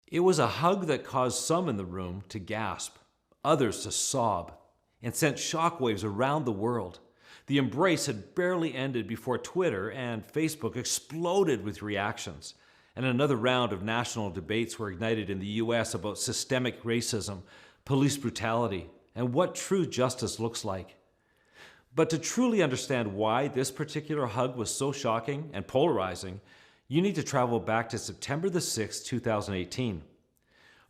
It was a hug that caused some in the room to gasp, others to sob, and sent shockwaves around the world. The embrace had barely ended before Twitter and Facebook exploded with reactions, and another round of national debates were ignited in the US about systemic racism, police brutality, and what true justice looks like. But to truly understand why this particular hug was so shocking and polarizing, you need to travel back to September the 6th, 2018.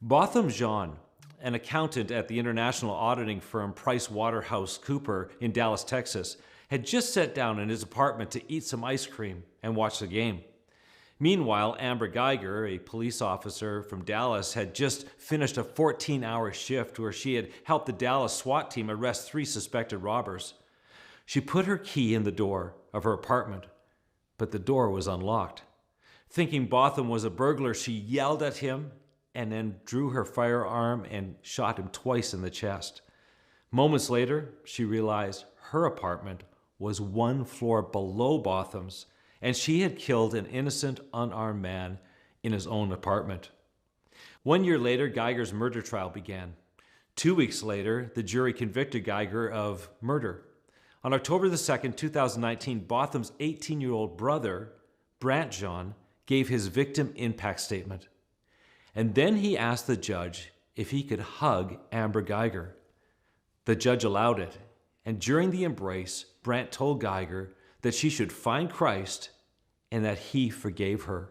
Botham Jean, an accountant at the international auditing firm PricewaterhouseCoopers in Dallas, Texas, had just sat down in his apartment to eat some ice cream and watch the game. Meanwhile, Amber Geiger, a police officer from Dallas, had just finished a 14-hour shift where she had helped the Dallas SWAT team arrest 3 suspected robbers. She put her key in the door of her apartment, but the door was unlocked. Thinking Botham was a burglar, she yelled at him and then drew her firearm and shot him twice in the chest. Moments later, she realized her apartment was 1 floor below Botham's, and she had killed an innocent, unarmed man in his own apartment. 1 year later, Geiger's murder trial began. 2 weeks later, the jury convicted Geiger of murder. On October the 2nd, 2019, Botham's 18-year-old brother, Brant Jean, gave his victim impact statement. And then he asked the judge if he could hug Amber Geiger. The judge allowed it, and during the embrace, Brant told Geiger that she should find Christ and that he forgave her.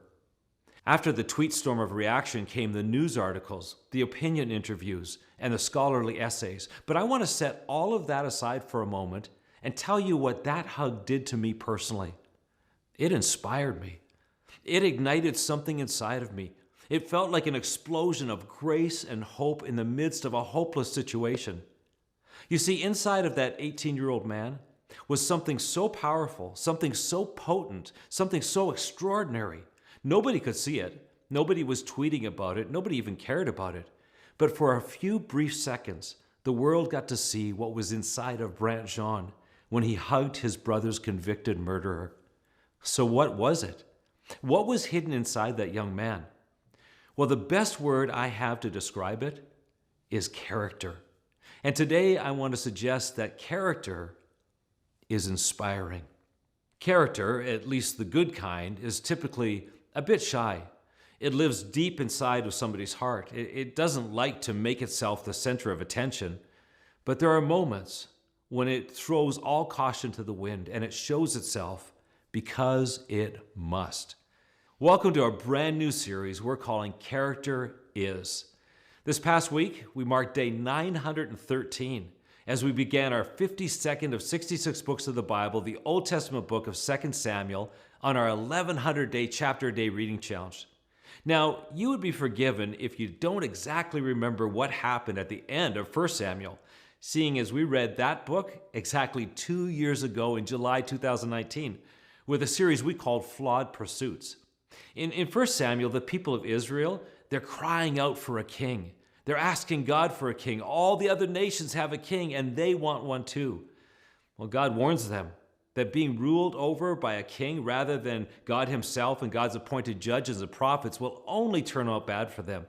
After the tweet storm of reaction came the news articles, the opinion interviews, and the scholarly essays. But I want to set all of that aside for a moment and tell you what that hug did to me personally. It inspired me. It ignited something inside of me. It felt like an explosion of grace and hope in the midst of a hopeless situation. You see, inside of that 18-year-old man was something so powerful, something so potent, something so extraordinary. Nobody could see it. Nobody was tweeting about it. Nobody even cared about it. But for a few brief seconds, the world got to see what was inside of Brant Jean when he hugged his brother's convicted murderer. So what was it? What was hidden inside that young man? Well, the best word I have to describe it is character. And today I want to suggest that character is inspiring. Character, at least the good kind, is typically a bit shy. It lives deep inside of somebody's heart. It doesn't like to make itself the center of attention. But there are moments when it throws all caution to the wind and it shows itself because it must. Welcome to our brand new series we're calling Character Is. This past week, we marked day 913 as we began our 52nd of 66 books of the Bible, the Old Testament book of 2 Samuel, on our 1100-day chapter-a-day reading challenge. Now, you would be forgiven if you don't exactly remember what happened at the end of 1 Samuel, seeing as we read that book exactly 2 years ago in July 2019 with a series we called Flawed Pursuits. In 1 Samuel, the people of Israel, they're crying out for a king. They're asking God for a king. All the other nations have a king, and they want one too. Well, God warns them that being ruled over by a king rather than God himself and God's appointed judges and prophets will only turn out bad for them.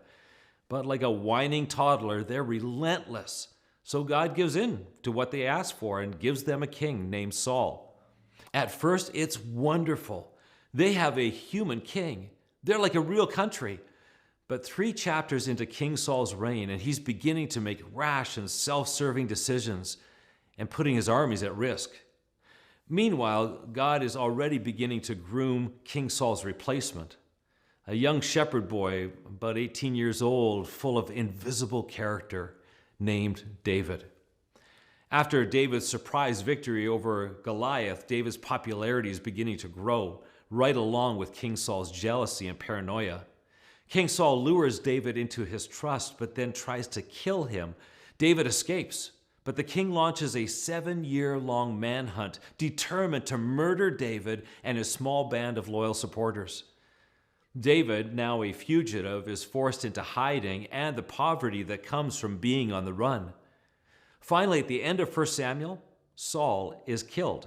But like a whining toddler, they're relentless. So God gives in to what they ask for and gives them a king named Saul. At first, it's wonderful. They have a human king. They're like a real country. But 3 chapters into King Saul's reign, and he's beginning to make rash and self-serving decisions and putting his armies at risk. Meanwhile, God is already beginning to groom King Saul's replacement, a young shepherd boy, about 18 years old, full of invisible character, named David. After David's surprise victory over Goliath, David's popularity is beginning to grow, right along with King Saul's jealousy and paranoia. King Saul lures David into his trust, but then tries to kill him. David escapes, but the king launches a 7-year-long manhunt, determined to murder David and his small band of loyal supporters. David, now a fugitive, is forced into hiding and the poverty that comes from being on the run. Finally, at the end of 1 Samuel, Saul is killed.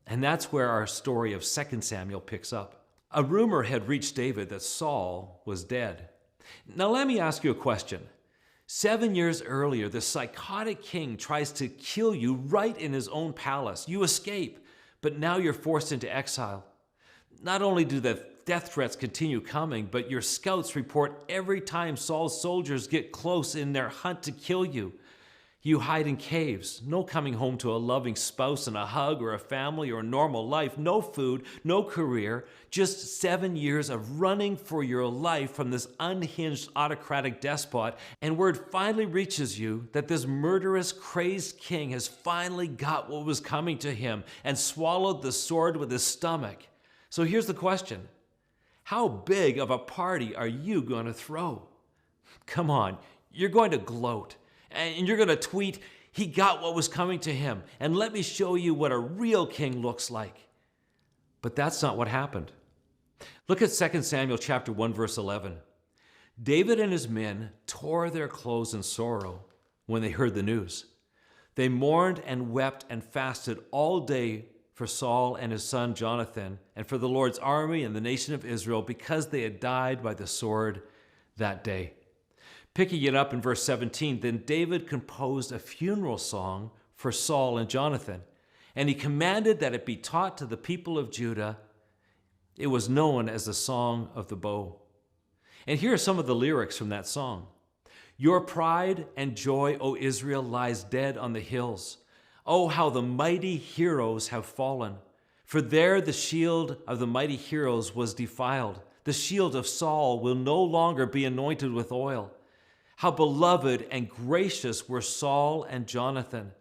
And that's where our story of 2 Samuel picks up. A rumor had reached David that Saul was dead. Now let me ask you a question. 7 years earlier, the psychotic king tries to kill you right in his own palace. You escape, but now you're forced into exile. Not only do the death threats continue coming, but your scouts report every time Saul's soldiers get close in their hunt to kill you. You hide in caves, no coming home to a loving spouse and a hug or a family or a normal life, no food, no career, just 7 years of running for your life from this unhinged autocratic despot, and word finally reaches you that this murderous, crazed king has finally got what was coming to him and swallowed the sword with his stomach. So here's the question. How big of a party are you going to throw? Come on, you're going to gloat. And you're going to tweet, he got what was coming to him, and let me show you what a real king looks like. But that's not what happened. Look at 2 Samuel chapter 1, verse 11. David and his men tore their clothes in sorrow when they heard the news. They mourned and wept and fasted all day for Saul and his son Jonathan, and for the Lord's army and the nation of Israel, because they had died by the sword that day. Picking it up in verse 17, then David composed a funeral song for Saul and Jonathan, and he commanded that it be taught to the people of Judah. It was known as the Song of the Bow. And here are some of the lyrics from that song. Your pride and joy, O Israel, lies dead on the hills. Oh, how the mighty heroes have fallen. For there the shield of the mighty heroes was defiled. The shield of Saul will no longer be anointed with oil. How beloved and gracious were Saul and Jonathan.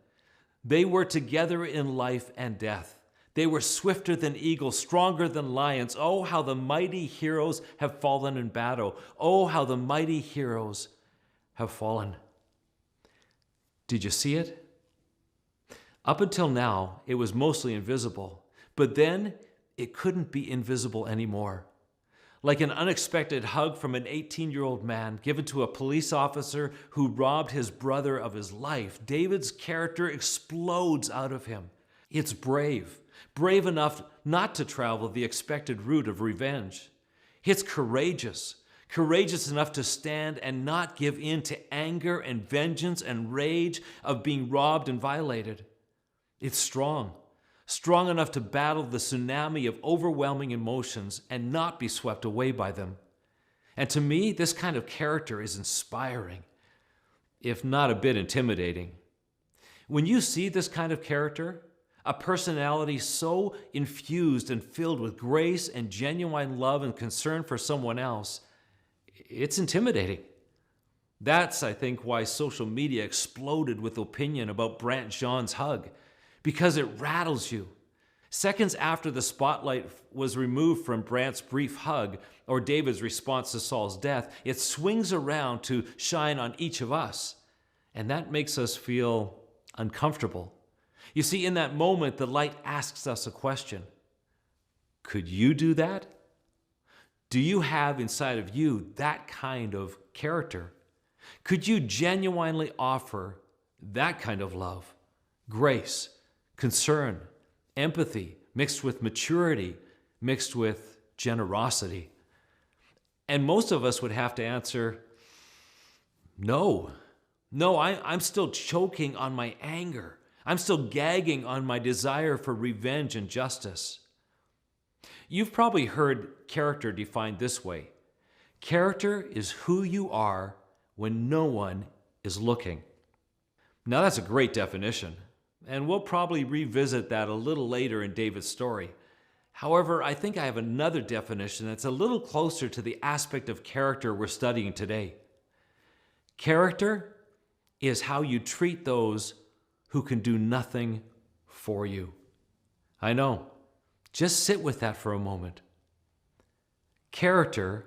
They were together in life and death. They were swifter than eagles, stronger than lions. Oh, how the mighty heroes have fallen in battle. Oh, how the mighty heroes have fallen. Did you see it? Up until now, it was mostly invisible, but then it couldn't be invisible anymore. Like an unexpected hug from an 18-year-old man given to a police officer who robbed his brother of his life, David's character explodes out of him. It's brave enough not to travel the expected route of revenge. It's courageous enough to stand and not give in to anger and vengeance and rage of being robbed and violated. It's strong enough to battle the tsunami of overwhelming emotions and not be swept away by them. And to me, this kind of character is inspiring, if not a bit intimidating. When you see this kind of character, a personality so infused and filled with grace and genuine love and concern for someone else, it's intimidating. That's, I think, why social media exploded with opinion about Brant Jean's hug, because it rattles you. Seconds after the spotlight was removed from Brant's brief hug, or David's response to Saul's death, it swings around to shine on each of us. And that makes us feel uncomfortable. You see, in that moment, the light asks us a question. Could you do that? Do you have inside of you that kind of character? Could you genuinely offer that kind of love, grace, concern, empathy, mixed with maturity, mixed with generosity? And most of us would have to answer, no. I'm still choking on my anger. I'm still gagging on my desire for revenge and justice. You've probably heard character defined this way. Character is who you are when no one is looking. Now that's a great definition, and we'll probably revisit that a little later in David's story. However, I think I have another definition that's a little closer to the aspect of character we're studying today. Character is how you treat those who can do nothing for you. I know. Just sit with that for a moment. Character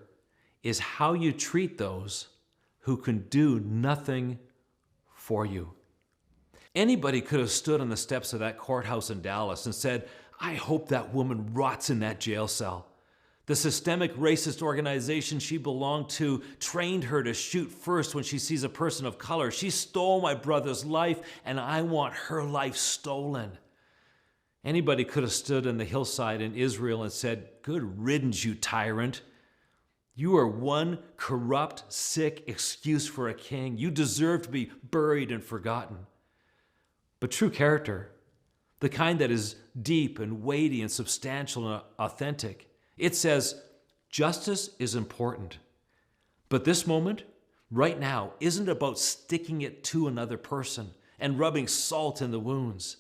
is how you treat those who can do nothing for you. Anybody could have stood on the steps of that courthouse in Dallas and said, I hope that woman rots in that jail cell. The systemic racist organization she belonged to trained her to shoot first when she sees a person of color. She stole my brother's life, and I want her life stolen. Anybody could have stood on the hillside in Israel and said, good riddance, you tyrant. You are one corrupt, sick excuse for a king. You deserve to be buried and forgotten. But true character, the kind that is deep and weighty and substantial and authentic, it says, justice is important. But this moment, right now, isn't about sticking it to another person and rubbing salt in the wounds.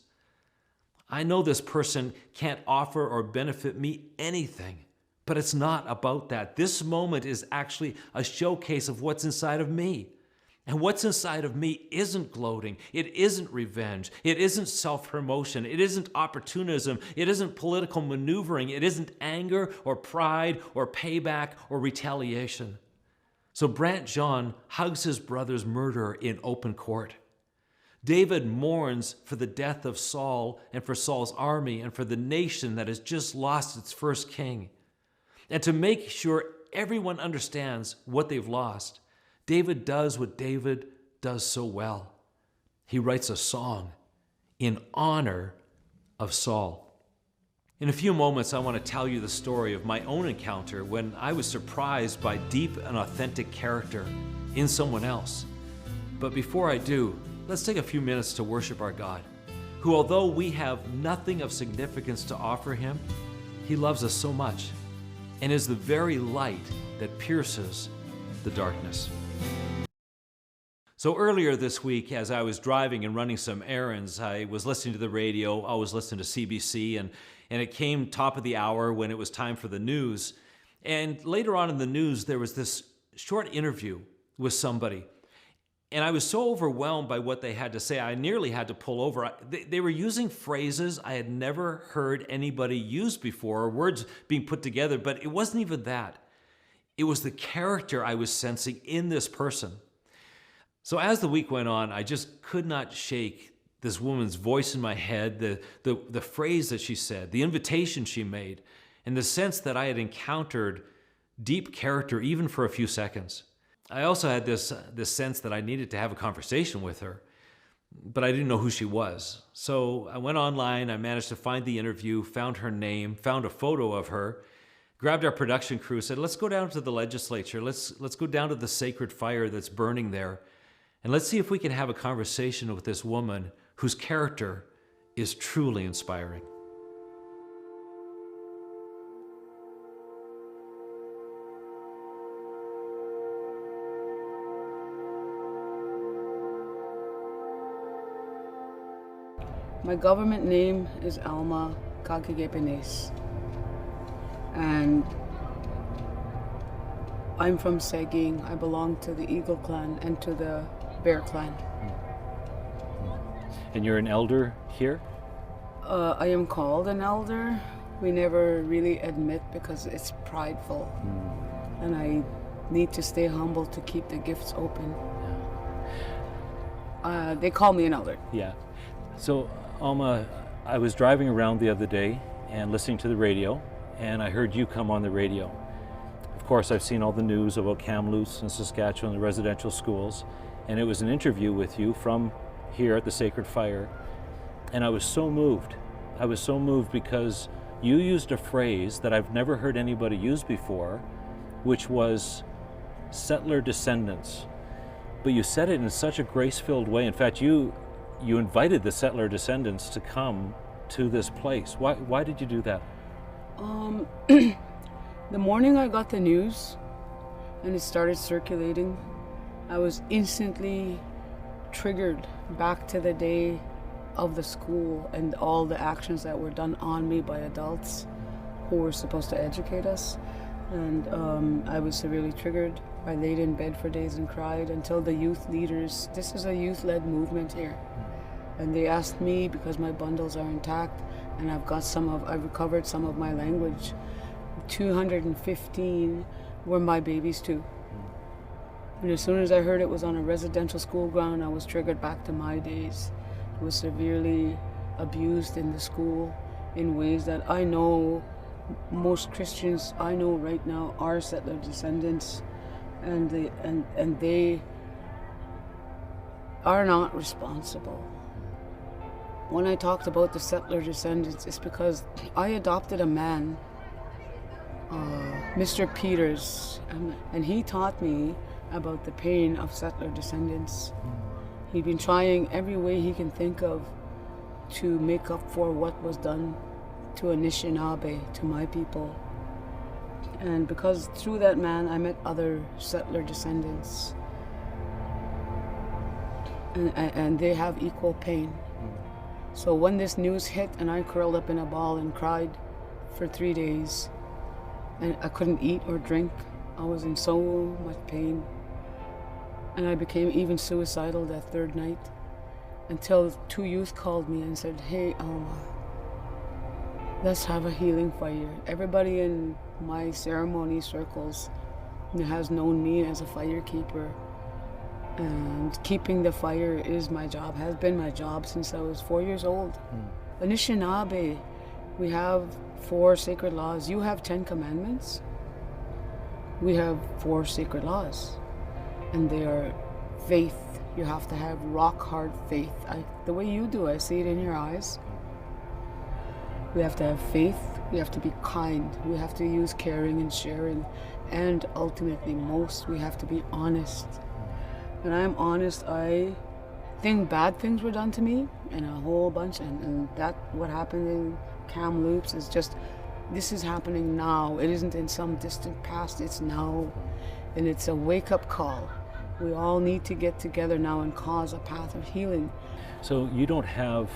I know this person can't offer or benefit me anything, but it's not about that. This moment is actually a showcase of what's inside of me. And what's inside of me isn't gloating. It isn't revenge. It isn't self-promotion. It isn't opportunism. It isn't political maneuvering. It isn't anger or pride or payback or retaliation. So Brant John hugs his brother's murderer in open court. David mourns for the death of Saul and for Saul's army and for the nation that has just lost its first king. And to make sure everyone understands what they've lost, David does what David does so well. He writes a song in honor of Saul. In a few moments, I want to tell you the story of my own encounter when I was surprised by deep and authentic character in someone else. But before I do, let's take a few minutes to worship our God, who, although we have nothing of significance to offer him, he loves us so much and is the very light that pierces the darkness. So earlier this week, as I was driving and running some errands, I was listening to the radio, I was listening to CBC, and it came top of the hour when it was time for the news. And later on in the news, there was this short interview with somebody. And I was so overwhelmed by what they had to say, I nearly had to pull over. They were using phrases I had never heard anybody use before, or words being put together, but it wasn't even that. It was the character I was sensing in this person. So as the week went on, I just could not shake this woman's voice in my head, the phrase that she said, the invitation she made, and the sense that I had encountered deep character even for a few seconds. I also had this sense that I needed to have a conversation with her, but I didn't know who she was. So I went online, I managed to find the interview, found her name, found a photo of her, grabbed our production crew, said, let's go down to the legislature, let's go down to the sacred fire that's burning there, and let's see if we can have a conversation with this woman whose character is truly inspiring. My government name is Alma Kakagepenes, and I'm from Seging. I belong to the Eagle clan and to the Bear clan. And you're an elder here? I am called an elder. We never really admit because it's prideful, and I need to stay humble to keep the gifts open. Yeah. They call me an elder. Yeah. So, Alma, I was driving around the other day and listening to the radio, and I heard you come on the radio. Of course, I've seen all the news about Kamloops and Saskatchewan, the residential schools, and it was an interview with you from here at the Sacred Fire, and I was so moved. I was so moved because you used a phrase that I've never heard anybody use before, which was settler descendants. But you said it in such a grace-filled way. In fact, you invited the settler descendants to come to this place. Why did you do that? The morning I got the news and it started circulating, I was instantly triggered back to the day of the school and all the actions that were done on me by adults who were supposed to educate us. And I was severely triggered. I laid in bed for days and cried until the youth leaders, this is a youth-led movement here, and they asked me, because my bundles are intact and I've recovered some of my language, 215 were my babies too. And as soon as I heard it was on a residential school ground, I was triggered back to my days. I was severely abused in the school in ways that I know most Christians I know right now are settler descendants, and they are not responsible. When I talked about the settler descendants, it's because I adopted a man Mr. Peters, and he taught me about the pain of settler descendants. He'd been trying every way he can think of to make up for what was done to Anishinaabe, to my people. And because through that man I met other settler descendants, and they have equal pain. So when this news hit and I curled up in a ball and cried for 3 days, and I couldn't eat or drink, I was in so much pain. And I became even suicidal that third night, until 2 youth called me and said, "Hey, Alma, let's have a healing fire." Everybody in my ceremony circles has known me as a fire keeper. And keeping the fire is my job, has been my job since I was 4 years old. Anishinaabe, we have 4 sacred laws. You have 10 commandments. We have 4 sacred laws. And they are faith. You have to have rock hard faith. The way you do, I see it in your eyes. We have to have faith. We have to be kind. We have to use caring and sharing. And ultimately, most, we have to be honest. When I'm honest, I think bad things were done to me, and a whole bunch, and that what happened in Kamloops is just, this is happening now. It isn't in some distant past, it's now. And it's a wake-up call. We all need to get together now and cause a path of healing. So you don't have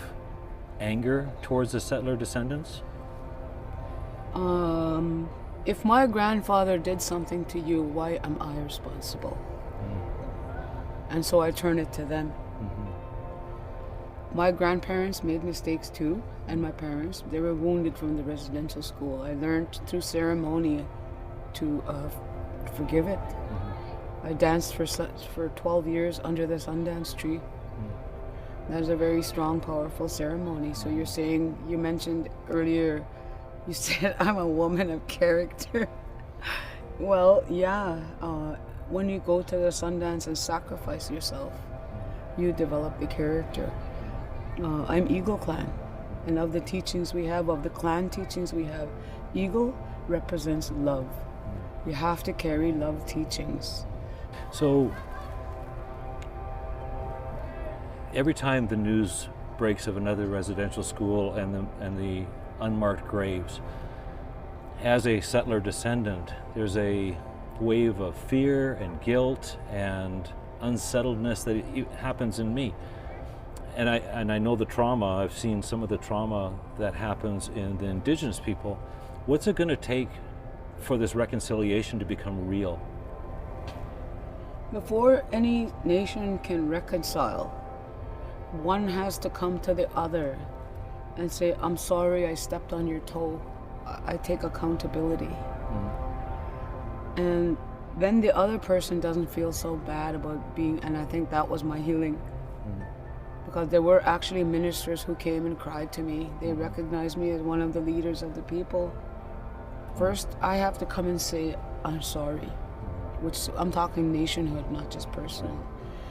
anger towards the settler descendants? If my grandfather did something to you, why am I responsible? And so I turn it to them. My grandparents made mistakes too, and my parents, they were wounded from the residential school. I learned through ceremony to forgive it. I danced for 12 years under the Sundance tree. That is a very strong, powerful ceremony. So you're saying, you mentioned earlier, you said I'm a woman of character. Well, yeah, when you go to the Sundance and sacrifice yourself, you develop the character. I'm Eagle Clan, and of the teachings we have, of the clan teachings we have, Eagle represents love. You have to carry love teachings. So every time the news breaks of another residential school and the unmarked graves, as a settler descendant, there's a wave of fear and guilt and unsettledness that happens in me. And I know the trauma. I've seen some of the trauma that happens in the indigenous people. What's it going to take for this reconciliation to become real? Before any nation can reconcile, one has to come to the other and say, "I'm sorry I stepped on your toe. I take accountability." And then the other person doesn't feel so bad about being, and I think that was my healing. Because there were actually ministers who came and cried to me. They recognized me as one of the leaders of the people. First, I have to come and say, "I'm sorry," which I'm talking nationhood, not just personal.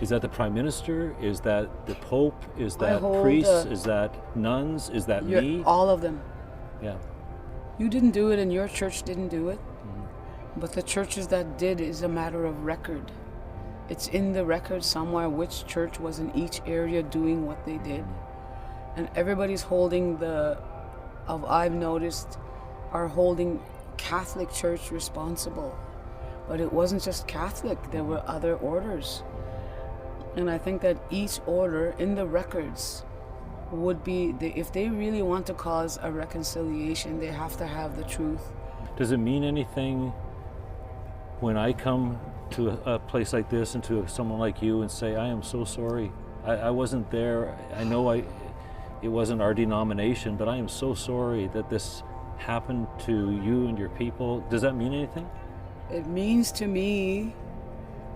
Is that the Prime Minister? Is that the Pope? Is that priests? Is that nuns? Is that me? All of them. Yeah. You didn't do it and your church didn't do it. But the churches that did is a matter of record. It's in the record somewhere which church was in each area doing what they did. And everybody's holding I've noticed, are holding Catholic Church responsible. But it wasn't just Catholic, there were other orders. And I think that each order in the records would be, if they really want to cause a reconciliation, they have to have the truth. Does it mean anything when I come to a place like this and to someone like you and say, "I am so sorry. I wasn't there. I know it wasn't our denomination, but I am so sorry that this happened to you and your people." Does that mean anything? It means to me,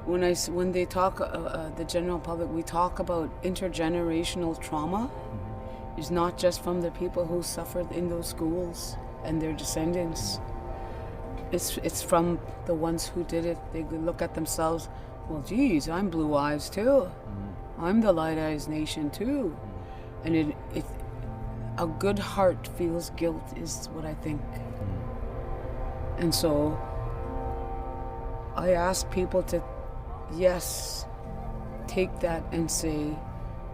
when they talk, the general public, we talk about intergenerational trauma. It's not just from the people who suffered in those schools and their descendants. It's from the ones who did it. They look at themselves, "Well, geez, I'm Blue Eyes too. I'm the Light Eyes Nation too." And a good heart feels guilt, is what I think. And so I ask people to, yes, take that and say,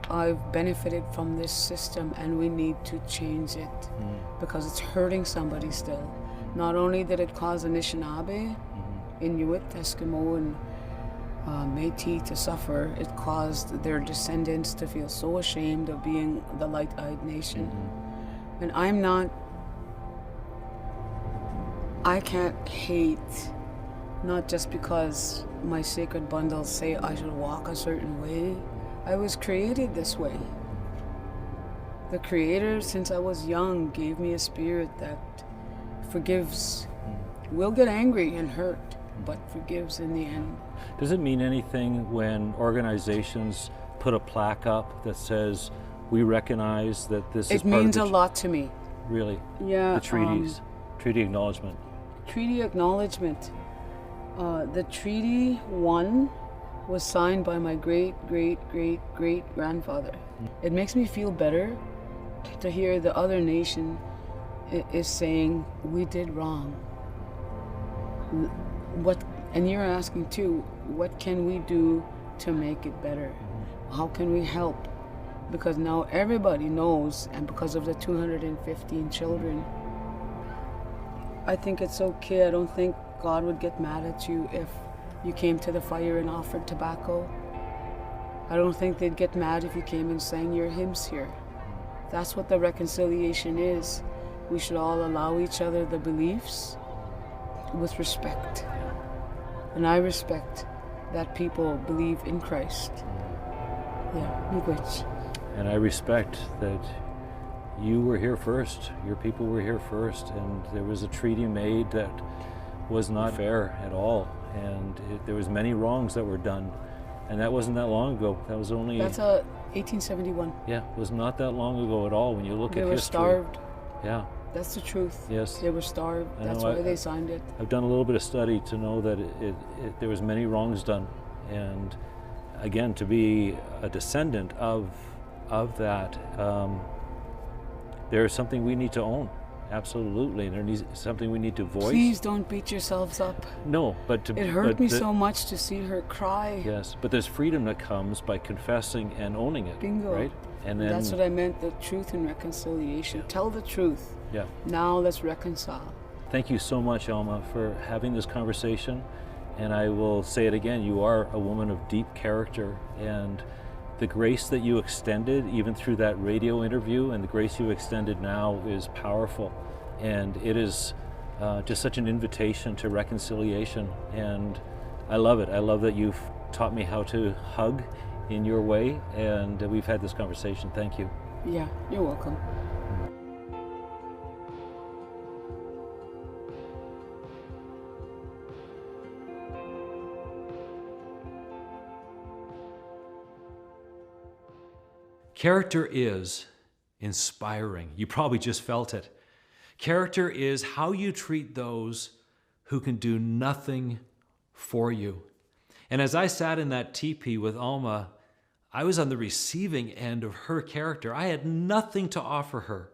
I've benefited from this system and we need to change it because it's hurting somebody still. Not only did it cause Anishinaabe, Inuit, Eskimo, and Métis to suffer, it caused their descendants to feel so ashamed of being the light-eyed nation. And I can't hate, not just because my sacred bundles say I should walk a certain way. I was created this way. The Creator, since I was young, gave me a spirit that forgives. Will get angry and hurt, but forgives in the end. Does it mean anything when organizations put a plaque up that says, we recognize that this is part of the... It means a lot to me. Really? Yeah. The treaties, treaty acknowledgement. Treaty acknowledgement. The Treaty 1 was signed by my great-great-great-great-grandfather. It makes me feel better to hear the other nation is saying, we did wrong. And you're asking too, what can we do to make it better? How can we help? Because now everybody knows, and because of the 215 children, I think it's okay. I don't think God would get mad at you if you came to the fire and offered tobacco. I don't think they'd get mad if you came and sang your hymns here. That's what the reconciliation is. We should all allow each other the beliefs with respect. And I respect that people believe in Christ. Yeah, miigwech. And I respect that you were here first, your people were here first, and there was a treaty made that was not fair at all. And there was many wrongs that were done, and that wasn't that long ago. That was only... That's 1871. Yeah, it was not that long ago at all when you look at history. They were starved. Yeah. That's the truth. Yes. They were starved. That's why they signed it. I've done a little bit of study to know that there was many wrongs done, and again, to be a descendant of that, there's something we need to own. Absolutely, and there needs something we need to voice. Please don't beat yourselves up. No, but it hurt me so much to see her cry. Yes, but there's freedom that comes by confessing and owning it. Bingo. Right? And then, that's what I meant, the truth and reconciliation. Yeah. Tell the truth. Yeah. Now let's reconcile. Thank you so much, Alma, for having this conversation. And I will say it again, you are a woman of deep character, and the grace that you extended, even through that radio interview, and the grace you extended now is powerful. And it is just such an invitation to reconciliation. And I love it. I love that you've taught me how to hug in your way, and we've had this conversation. Thank you. Yeah, you're welcome. Character is inspiring. You probably just felt it. Character is how you treat those who can do nothing for you. And as I sat in that teepee with Alma, I was on the receiving end of her character. I had nothing to offer her.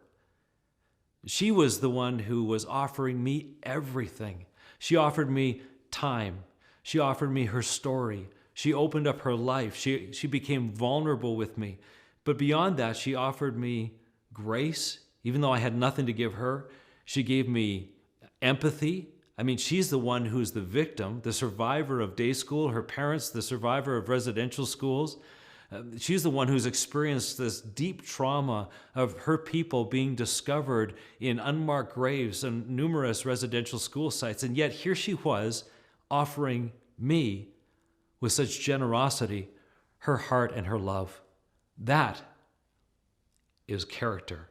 She was the one who was offering me everything. She offered me time. She offered me her story. She opened up her life. She became vulnerable with me. But beyond that, she offered me grace, even though I had nothing to give her. She gave me empathy. I mean, she's the one who's the victim, the survivor of day school, her parents, the survivor of residential schools. She's the one who's experienced this deep trauma of her people being discovered in unmarked graves and numerous residential school sites. And yet here she was offering me, with such generosity, her heart and her love. That is character.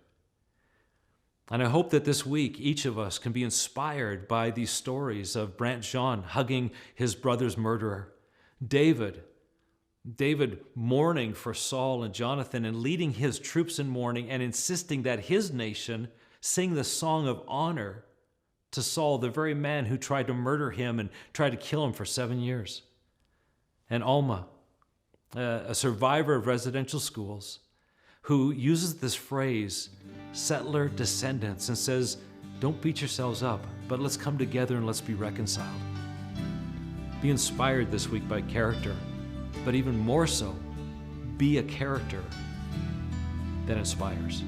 And I hope that this week, each of us can be inspired by these stories of Brant Jean hugging his brother's murderer, David mourning for Saul and Jonathan and leading his troops in mourning and insisting that his nation sing the song of honor to Saul, the very man who tried to murder him and tried to kill him for 7 years. And Alma, a survivor of residential schools, who uses this phrase, settler descendants, and says, Don't beat yourselves up, but let's come together and let's be reconciled. Be inspired this week by character, but even more so, be a character that inspires.